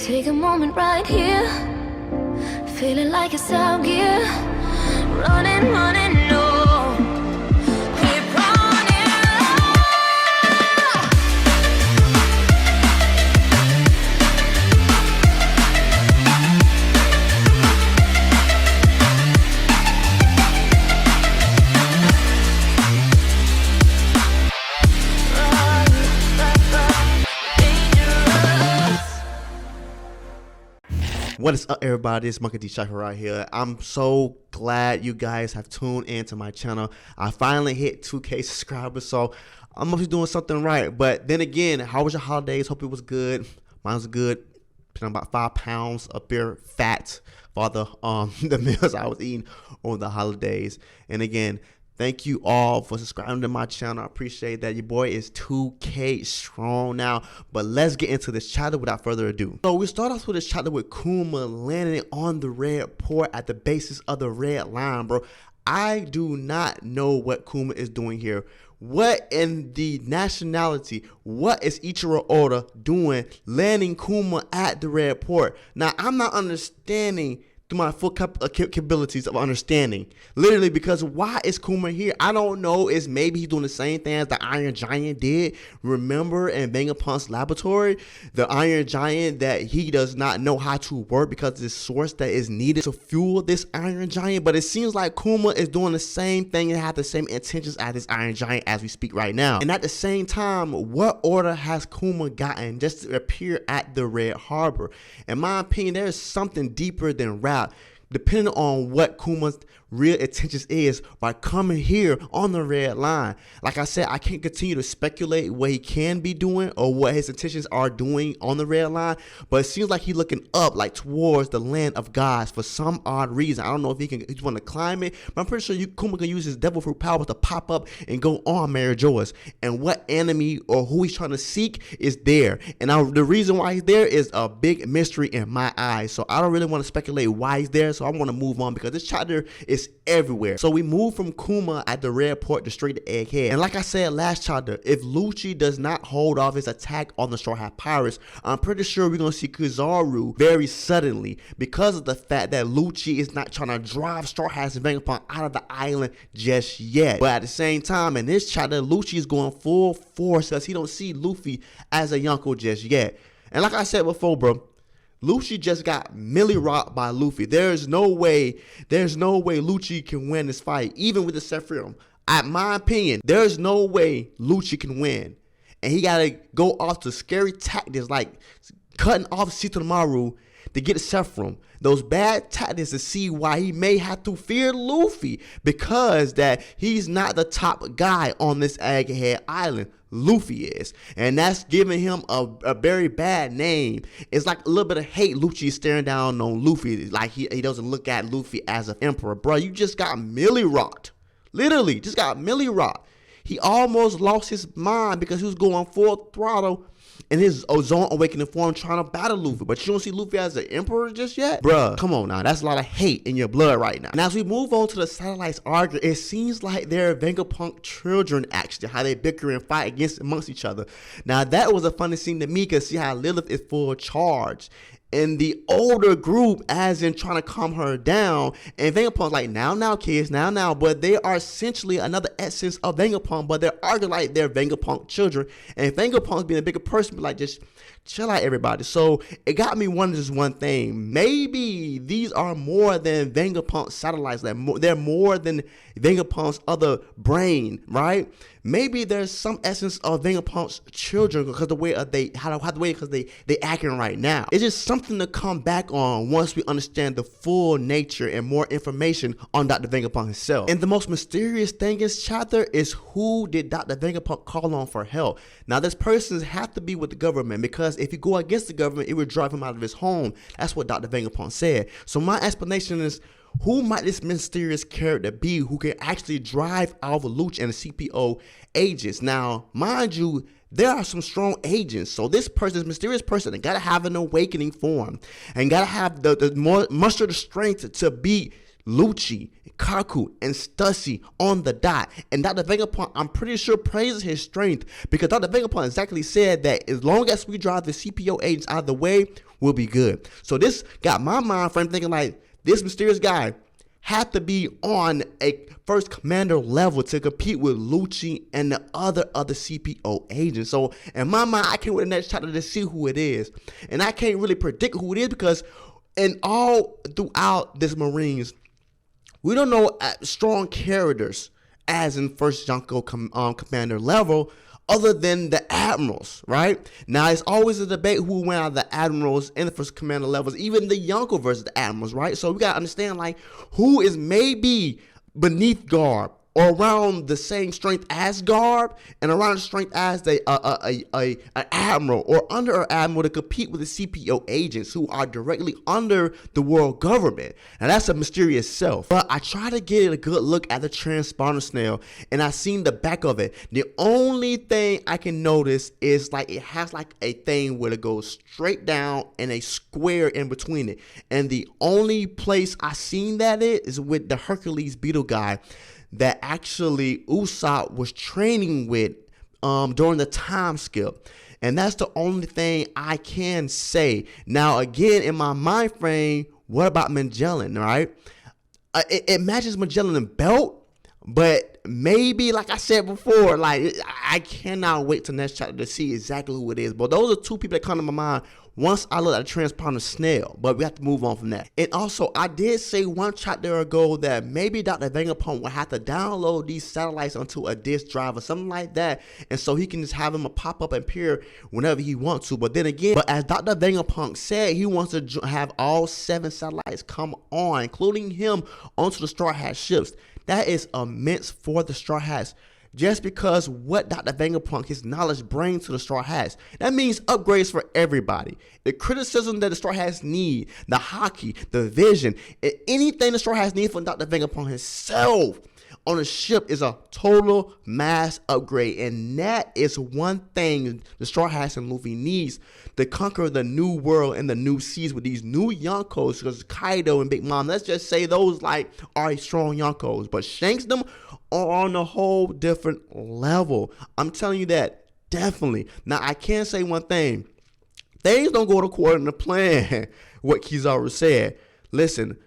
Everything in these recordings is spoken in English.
Take a moment right here, feeling like it's out gear. Running, running, no. Keep running. What is up, everybody? It's Monkey D Shocker right here. I'm so glad you guys have tuned into my channel. I finally hit 2K subscribers, so I must be doing something right. But then again, how was your holidays? Hope it was good. Mine was good. Put on about 5 pounds of beer fat for the the meals I was eating over the holidays. And again, thank you all for subscribing to my channel. I appreciate that. Your boy is 2K strong now. But let's get into this chapter without further ado. So we start off with this chapter with Kuma landing on the red port at the basis of the red line, bro. I do not know what Kuma is doing here. What in the nationality, what is Ichiro Oda doing landing Kuma at the red port? Now, I'm not understanding through my full capabilities of understanding, literally, because why is Kuma here? I don't know. It's maybe he's doing the same thing as the Iron Giant did. Remember in Vegapunk's laboratory, the Iron Giant, that he does not know how to work because of the source that is needed to fuel this Iron Giant. But it seems like Kuma is doing the same thing and have the same intentions as this Iron Giant as we speak right now. And at the same time, what order has Kuma gotten just to appear at the Red Harbor? In my opinion, there is something deeper than rap. Depending on what Kuma's real intentions is by coming here on the red line. Like I said, I can't continue to speculate what he can be doing or what his intentions are doing on the red line, but it seems like he's looking up, like towards the land of gods for some odd reason. I don't know if he's want to climb it, but I'm pretty sure Kuma can use his devil fruit power to pop up and go on Mary Joyce. And what enemy or who he's trying to seek is there. And the reason why he's there is a big mystery in my eyes. So I don't really want to speculate why he's there. So I want to move on because this chapter is everywhere. So we move from Kuma at the red port to straight to Egghead. And like I said last chapter, if Lucci does not hold off his attack on the Straw Hat Pirates, I'm pretty sure we're going to see Kizaru very suddenly because of the fact that Lucci is not trying to drive Straw Hats and Vegapunk out of the island just yet. But at the same time, in this chapter, Lucci is going full force because he don't see Luffy as a yonko just yet. And like I said before, bro, Lucci just got milli rocked by Luffy. There's no way Lucci can win this fight, even with the Sephiroth. At my opinion, there's no way Lucci can win. And he gotta go off to scary tactics like cutting off Shikamaru to get Sephiroth. Those bad tactics to see why he may have to fear Luffy, because that he's not the top guy on this Egghead Island. Luffy is, and that's giving him a very bad name. It's like a little bit of hate Lucci is staring down on Luffy, like he doesn't look at Luffy as an emperor. Bro, you just got milli rocked, literally just got milli rocked. He almost lost his mind because he was going full throttle in his Zone Awakening form trying to battle Luffy. But you don't see Luffy as an emperor just yet? Bruh, come on now. That's a lot of hate in your blood right now. And as we move on to the satellites arc, it seems like they're Vegapunk children, actually, how they bicker and fight amongst each other. Now, that was a funny scene to me because see how Lilith is full charge. And the older group, as in trying to calm her down, and Vegapunk's like, now, kids, now. But they are essentially another essence of Vegapunk, but they're arguing like they're Vegapunk children. And Vegapunk's being a bigger person, be like, just chill out, everybody. So it got me wondering just one thing. Maybe these are more than Vegapunk satellites. They're more than Vegapunk's other brain, right? Maybe there's some essence of Vegapunk's children because the way they acting right now. It's just something to come back on once we understand the full nature and more information on Dr. Vegapunk himself. And the most mysterious thing in this chapter is, who did Dr. Vegapunk call on for help? Now, this person has to be with the government, because if you go against the government, it would drive him out of his home. That's what Dr. Vegapunk said. So my explanation is, who might this mysterious character be who can actually drive out Lucci and the CPO agents? Now, mind you, there are some strong agents. So this person, this mysterious person, gotta have an awakening form and gotta have muster the strength to beat Lucci, Kaku, and Stussy on the dot. And Dr. Vegapunk, I'm pretty sure, praises his strength because Dr. Vegapunk exactly said that as long as we drive the CPO agents out of the way, we'll be good. So this got my mind frame thinking like this mysterious guy had to be on a first commander level to compete with Lucci and the other CPO agents. So in my mind, I can't wait the next chapter to see who it is. And I can't really predict who it is because in all throughout this Marines, we don't know strong characters as in first Yonko commander level other than the admirals, right? Now, it's always a debate who went out of the admirals in the first commander levels, even the Yonko versus the admirals, right? So we got to understand, like, who is maybe beneath Garp or around the same strength as Garp and around the strength as an admiral or under an admiral to compete with the CPO agents who are directly under the world government. Now that's a mysterious self. But I try to get a good look at the transponder snail and I seen the back of it. The only thing I can notice is like it has like a thing where it goes straight down and a square in between it. And the only place I seen that is with the Hercules beetle guy that actually Usopp was training with during the time skip. And that's the only thing I can say. Now, again, in my mind frame, what about Magellan, right? It matches Magellan belt, but maybe, like I said before, like I cannot wait till next chapter to see exactly who it is. But those are two people that come to my mind once I look at the transponder snail, but we have to move on from that. And also, I did say one chapter ago that maybe Dr. Vegapunk will have to download these satellites onto a disk drive or something like that, and so he can just have them pop up and appear whenever he wants to. But then again, as Dr. Vegapunk said, he wants to have all 7 satellites come on, including him, onto the Straw Hat ships. That is immense for the Straw Hats. Just because what Dr. Vegapunk, his knowledge brings to the Straw Hats. That means upgrades for everybody. The criticism that the Straw Hats need, the hockey, the vision, anything the Straw Hats need from Dr. Vegapunk himself on a ship is a total mass upgrade. And that is one thing the Straw Hats and Luffy needs to conquer the new world and the new seas with these new Yonkos. Because Kaido and Big Mom, let's just say those like are strong Yonkos. But Shanks them are on a whole different level. I'm telling you that, definitely. Now, I can say one thing. Things don't go according to plan, what Kizaru said. Listen,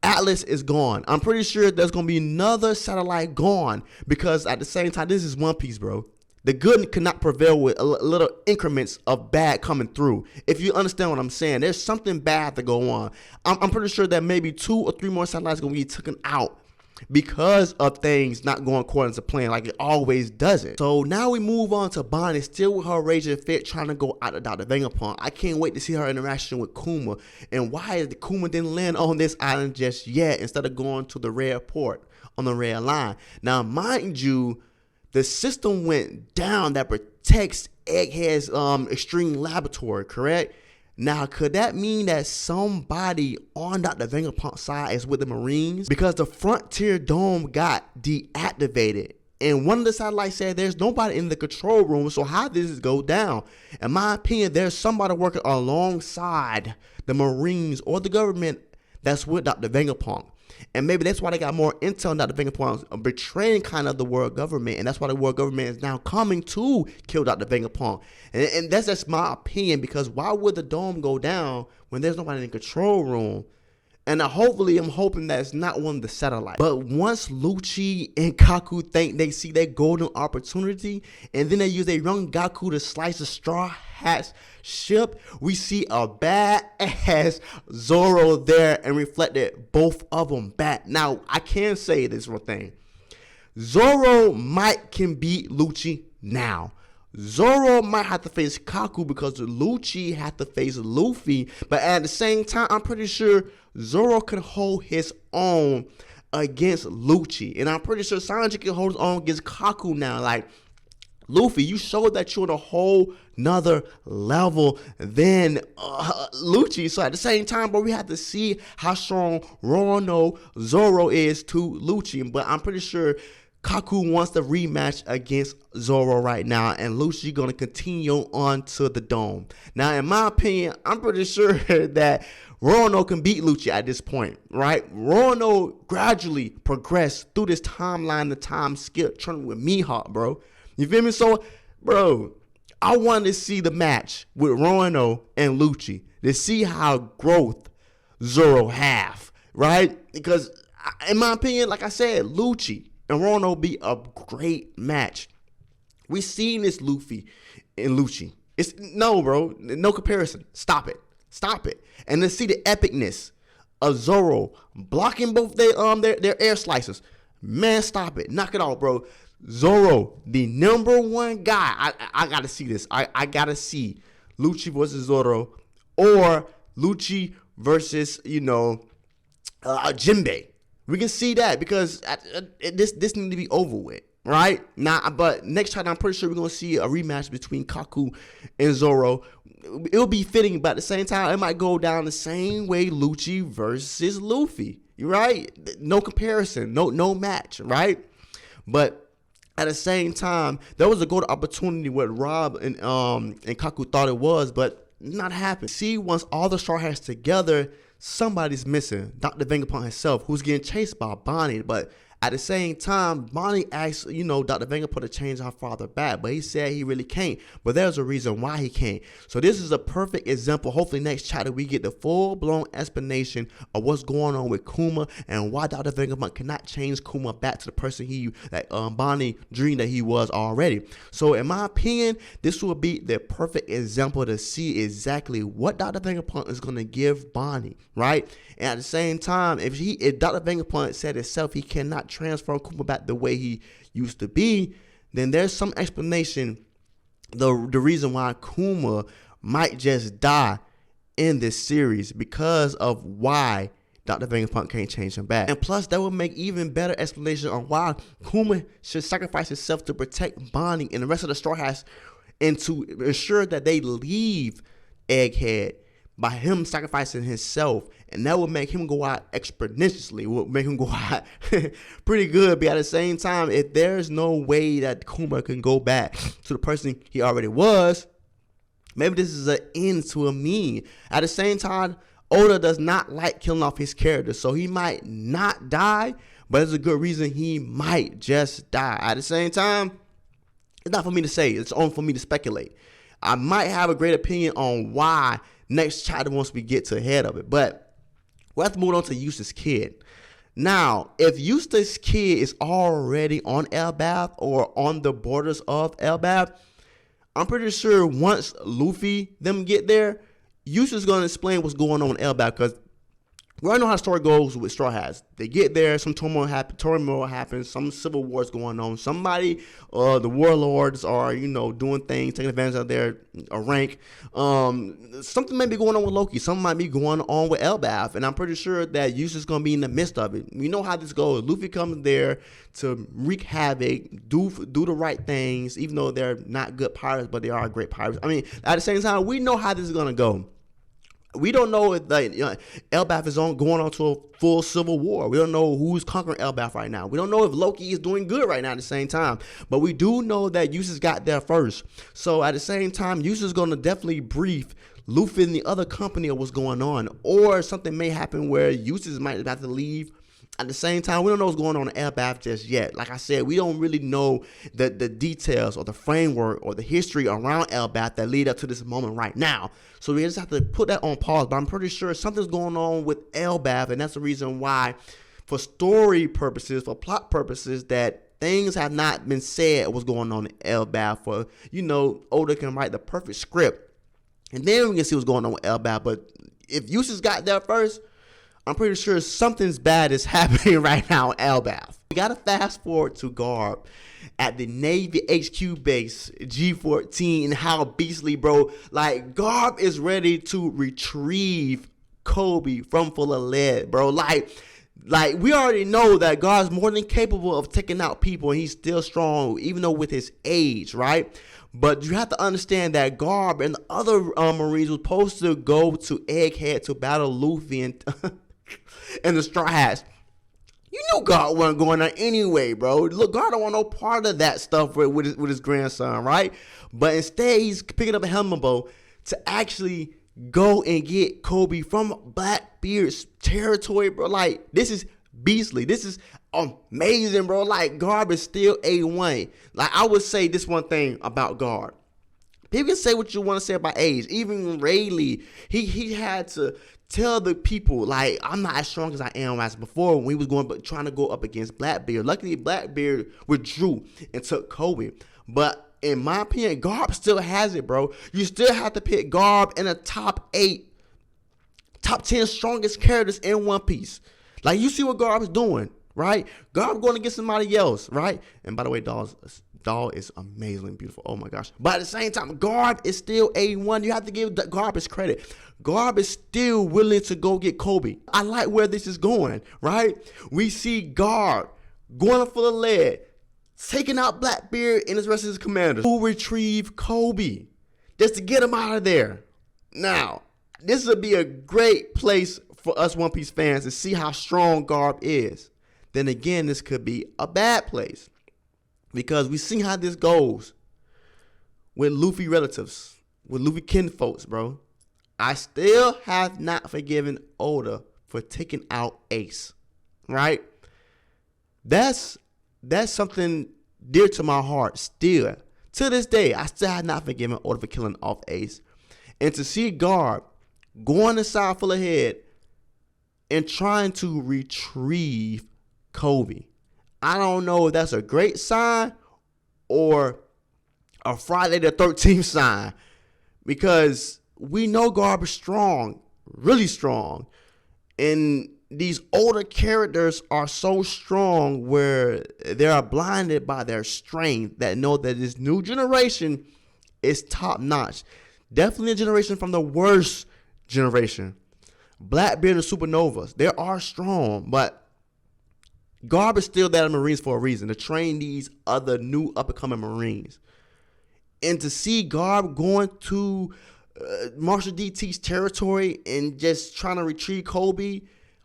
Atlas is gone. I'm pretty sure there's going to be another satellite gone because at the same time, this is One Piece, bro. The good cannot prevail with a little increments of bad coming through. If you understand what I'm saying, there's something bad to go on. I'm pretty sure that maybe 2 or 3 more satellites are going to be taken out because of things not going according to plan like it always doesn't. So now we move on to Bonnie, still with her raging fit, trying to go out of Dr. Vegapunk. I can't wait to see her interaction with Kuma. And why is the Kuma didn't land on this island just yet instead of going to the red port on the red line? Now, mind you, the system went down that protects Egghead's extreme laboratory, correct? Now, could that mean that somebody on Dr. Vegapunk's side is with the Marines? Because the Frontier Dome got deactivated. And one of the satellites said there's nobody in the control room, so how did this go down? In my opinion, there's somebody working alongside the Marines or the government that's with Dr. Vegapunk. And maybe that's why they got more intel on Dr. Vegapunk betraying kind of the world government. And that's why the world government is now coming to kill Dr. Vegapunk. And that's just my opinion, because why would the dome go down when there's nobody in the control room? And hopefully, I'm hoping that it's not one of the satellites. But once Lucci and Kaku think they see their golden opportunity, and then they use their young Gaku to slice the Straw Hat's ship, we see a badass Zoro there and reflected both of them back. Now, I can say this one thing. Zoro can beat Lucci now. Zoro might have to face Kaku because Lucci had to face Luffy, but at the same time, I'm pretty sure Zoro can hold his own against Lucci, and I'm pretty sure Sanji can hold his own against Kaku now. Like, Luffy, you showed that you're on a whole nother level than Lucci. So at the same time, but we have to see how strong Zoro is to Lucci, but I'm pretty sure Kaku wants the rematch against Zoro right now, and Lucci gonna continue on to the dome. Now, in my opinion, I'm pretty sure that Roanoke can beat Lucci at this point, right? Roanoke gradually progressed through this timeline, the time skip, turning with Mihawk, bro. You feel me? So, bro, I wanted to see the match with Roanoke and Lucci to see how growth Zoro have, right? Because in my opinion, like I said, Lucci and Roanoke be a great match. We seen this Luffy and Lucci. It's no, bro, no comparison. Stop it. And to see the epicness of Zoro blocking both their air slicers. Man, stop it. Knock it off, bro. Zoro, the number one guy. I gotta see this. I gotta see Lucci versus Zoro, or Lucci versus, Jinbei. We can see that because this needs to be over with, right? But next time I'm pretty sure we're gonna see a rematch between Kaku and Zoro. It'll be fitting, but at the same time, it might go down the same way Lucci versus Luffy, right? No comparison, no match, right? But at the same time, there was a good opportunity what Rob and Kaku thought it was, but not happening. See, once all the Straw Hats together, somebody's missing. Dr. Vegapunk himself, who's getting chased by Bonnie, but at the same time, Bonnie asked, Dr. Vegapunk to change her father back, but he said he really can't. But there's a reason why he can't. So this is a perfect example. Hopefully next chapter we get the full-blown explanation of what's going on with Kuma and why Dr. Vegapunk cannot change Kuma back to the person that Bonnie dreamed that he was already. So in my opinion, this will be the perfect example to see exactly what Dr. Vegapunk is going to give Bonnie, right? And at the same time, if Dr. Vegapunk said himself he cannot transform Kuma back the way he used to be, then there's some explanation the reason why Kuma might just die in this series because of why Dr. Vegapunk can't change him back. And plus, that would make even better explanation on why Kuma should sacrifice himself to protect Bonnie and the rest of the Straw Hats and to ensure that they leave Egghead by him sacrificing himself. And that would make him go out exponentially. Would make him go out pretty good. But at the same time, if there's no way that Kuma can go back to the person he already was, maybe this is an end to a meme. At the same time, Oda does not like killing off his character. So he might not die, but there's a good reason he might just die. At the same time, it's not for me to say. It's only for me to speculate. I might have a great opinion on why next chapter once we get to the head of it. But we'll have to move on to Eustass Kid. Now, if Eustass Kid is already on Elbaf or on the borders of Elbaf, I'm pretty sure once Luffy them get there, Eustass is going to explain what's going on in Elbaf, because we already know how the story goes with Straw Hats. They get there, some turmoil happens, some civil wars going on. Somebody, the warlords are, doing things, taking advantage of their rank. Something may be going on with Loki. Something might be going on with Elbaf. And I'm pretty sure that Eustass is going to be in the midst of it. You know how this goes. Luffy comes there to wreak havoc, do the right things, even though they're not good pirates, but they are great pirates. I mean, at the same time, we know how this is going to go. We don't know if Elbaf is going on to a full civil war. We don't know who's conquering Elbaf right now. We don't know if Loki is doing good right now at the same time. But we do know that Eustass got there first. So at the same time, Eustass is going to definitely brief Luffy and the other company of what's going on. Or something may happen where Eustass might have to leave. At the same time, we don't know what's going on in Elbaf just yet. Like I said, we don't really know the details or the framework or the history around Elbaf that lead up to this moment right now. So we just have to put that on pause. But I'm pretty sure something's going on with Elbaf, and that's the reason why, for story purposes, for plot purposes, that things have not been said what's going on in Elbaf. For, Oda can write the perfect script, and then we can see what's going on with Elbaf. But if Eustass got there first, I'm pretty sure something's bad is happening right now in Elbaf. We gotta fast forward to Garp at the Navy HQ base, G14, and how beastly, bro. Like, Garp is ready to retrieve Kobe from Full of Lead, bro. Like we already know that Garp's more than capable of taking out people, and he's still strong, even though with his age, right? But you have to understand that Garp and the other Marines were supposed to go to Egghead to battle Luffy and and the Straw Hats. You know Garp wasn't going there anyway, bro. Look, Garp don't want no part of that stuff with his grandson, right? But instead, he's picking up a helmet bow to actually go and get Kobe from Blackbeard's territory, bro. Like, this is beastly. This is amazing, bro. Like, Garp is still A1. Like, I would say this one thing about Garp. People can say what you want to say about age. Even Rayleigh, he had to tell the people, like, I'm not as strong as I am as before when we was trying to go up against Blackbeard. Luckily, Blackbeard withdrew and took Kobe. But in my opinion, Garp still has it, bro. You still have to pick Garp in the top 8, top 10 strongest characters in One Piece. Like, you see what Garp is doing, right? Garp going to get somebody else, right? And by the way, Doll is amazingly beautiful. Oh my gosh. But at the same time, Garp is still A1. You have to give Garp his credit. Garp is still willing to go get Kobe. I like where this is going, right? We see Garp going for the lead, taking out Blackbeard and the rest of his commanders to retrieve Kobe, just to get him out of there. Now, this would be a great place for us One Piece fans to see how strong Garp is. Then again, this could be a bad place, because we see how this goes with Luffy relatives, with Luffy kinfolks, bro. I still have not forgiven Oda for taking out Ace, right? That's something dear to my heart still. To this day, I still have not forgiven Oda for killing off Ace. And to see Garp going inside full ahead and trying to retrieve Kobe, I don't know if that's a great sign or a Friday the 13th sign, because we know Garp is strong, really strong. And these older characters are so strong where they are blinded by their strength, that know that this new generation is top notch. Definitely a generation from the worst generation. Blackbeard and Supernovas, they are strong, but Garp is still there in Marines for a reason, to train these other new up-and-coming Marines. And to see Garp going to Marshall DT's territory and just trying to retrieve Kobe,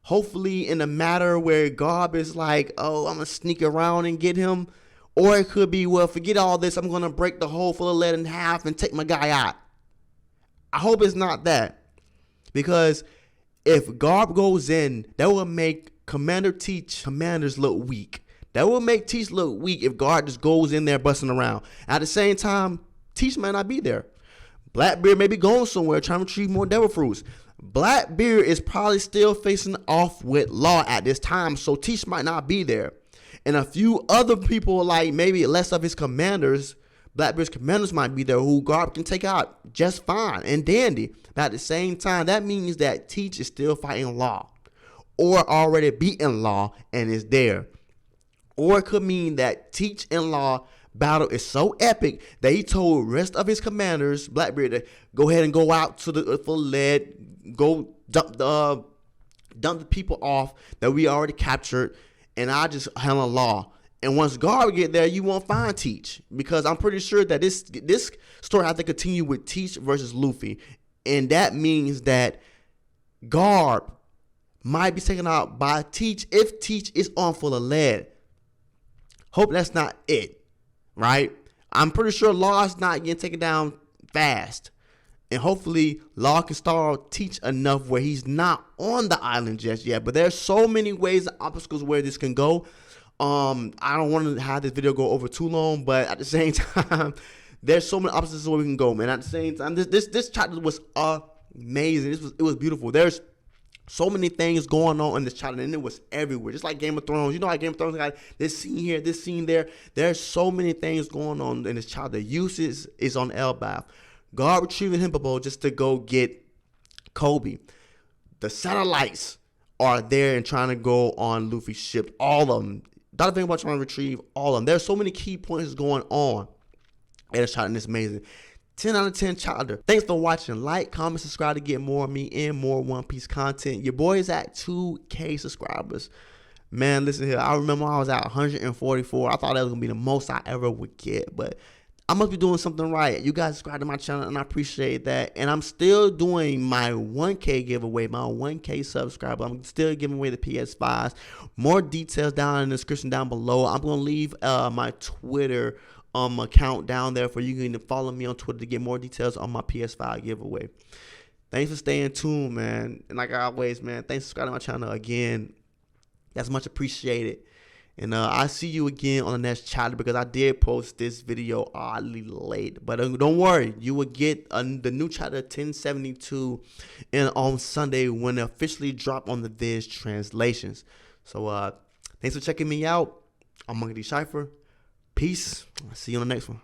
hopefully in a matter where Garp is like, oh, I'm going to sneak around and get him. Or it could be, well, forget all this, I'm going to break the hole full of lead in half and take my guy out. I hope it's not that. Because if Garp goes in, that will make Commander Teach commanders look weak. That will make Teach look weak if Garp just goes in there busting around. At the same time, Teach might not be there. Blackbeard may be going somewhere trying to retrieve more devil fruits. Blackbeard is probably still facing off with Law at this time, so Teach might not be there. And a few other people, like maybe less of his commanders, Blackbeard's commanders might be there, who Garp can take out just fine and dandy. But at the same time, that means that Teach is still fighting Law, or already beaten Law and is there. Or it could mean that Teach and Law battle is so epic that he told the rest of his commanders, Blackbeard, to go ahead and go out to the full lead, go dump the people off that we already captured, and I just handle Law. And once Garp get there, you won't find Teach, because I'm pretty sure that this story has to continue with Teach versus Luffy, and that means that Garp might be taken out by Teach if Teach is on full of lead. Hope that's not it, right? I'm pretty sure Law's not getting taken down fast. And hopefully Law can stall Teach enough where he's not on the island just yet. But there's so many ways and obstacles where this can go. I don't want to have this video go over too long, but at the same time, there's so many obstacles where we can go, man. At the same time, this chapter was amazing. It was beautiful. There's so many things going on in this chapter, and it was everywhere. Just like Game of Thrones. You know how Game of Thrones got this scene here, this scene there. There's so many things going on in this chapter. Eustass is on Elbaf. Garp retrieving Himbo just to go get Kobe. The satellites are there and trying to go on Luffy's ship. All of them. Dr. Vegapunk trying to retrieve all of them. There's so many key points going on in this chapter, and it's amazing. 10 out of 10 chapter. Thanks for watching. Like, comment, subscribe to get more of me and more One Piece content. Your boy is at 2K subscribers. Man, listen here. I remember I was at 144. I thought that was going to be the most I ever would get. But I must be doing something right. You guys subscribe to my channel, and I appreciate that. And I'm still doing my 1K giveaway, my 1K subscriber. I'm still giving away the PS5s. More details down in the description down below. I'm going to leave my Twitter account down there for you to follow me on Twitter to get more details on my PS5 giveaway. Thanks for staying tuned, man. And like always, man, thanks for subscribing to my channel again. That's much appreciated. And I see you again on the next chapter, because I did post this video oddly late. But don't worry, you will get the new chapter 1072 on Sunday when it officially drop on the Viz translations. So thanks for checking me out. I'm Monkey D. Schyver. Peace. I'll see you on the next one.